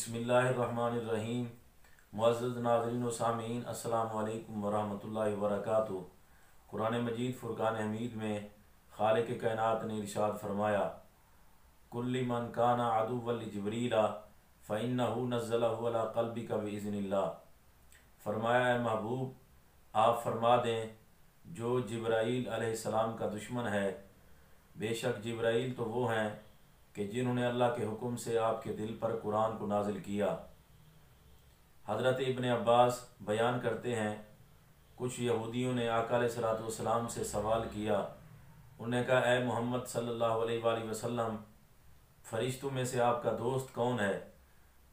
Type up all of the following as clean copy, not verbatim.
बिस्मिल्लाहिर्रहमानिर्रहीम। मुअज़्ज़ज़ नाज़रीन व सामीन, अस्सलामु अलैकुम वरहमतुल्लाहि वबरकातुहू। कुरान मजीद फ़ुरक़ान हमीद में खालिक़ कायनात ने इरशाद फरमाया, कुल्लि मन काना अदुव्वन लिजिब्रीला फ़इन्नहु नज़्ज़लहु अला क़ल्बिका बिइज़्निल्लाह। फरमाया, ए महबूब आप फरमा दें, जो जिब्राईल अलैहिस्सलाम का दुश्मन है, बेशक जिब्राईल तो वो हैं कि जिन्होंने अल्लाह के हुक्म से आपके दिल पर कुरान को नाजिल किया। हज़रत इब्न अब्बास बयान करते हैं, कुछ यहूदियों ने आका अलैहिस्सलातु वस्सलाम से सवाल किया। उन्होंने कहा, ए मोहम्मद सल्लल्लाहु अलैहि वसल्लम, फरिश्तों में से आपका दोस्त कौन है?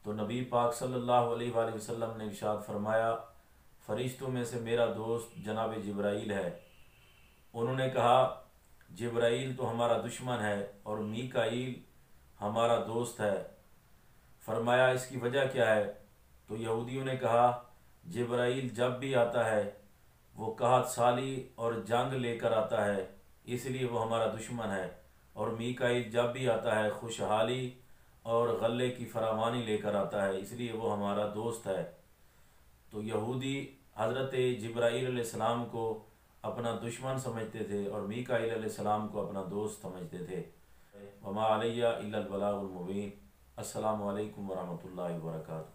तो नबी पाक सल्लल्लाहु अलैहि वसल्लम ने इरशाद फरमाया, फरिश्तों में से मेरा दोस्त जनाब जिब्राईल है। उन्होंने कहा, जिब्राईल तो हमारा दुश्मन है और मीकाईल हमारा दोस्त है। फरमाया, इसकी वजह क्या है? तो यहूदियों ने कहा, जिब्राईल जब भी आता है वो कहत साली और जंग लेकर आता है, इसलिए वो हमारा दुश्मन है, और मीकाईल जब भी आता है खुशहाली और गले की फरावानी लेकर आता है, इसलिए वो हमारा दोस्त है। तो यहूदी हज़रत जिब्राईल अलैहिस्सलाम को अपना दुश्मन समझते थे और मीकाईल अलैहिस्सलाम को अपना दोस्त समझते थे। वमा अलैया इल्लल बलागुल मुबीन। अस्सलामु अलैकुम वरहमतुल्लाहि वबरकातुहू।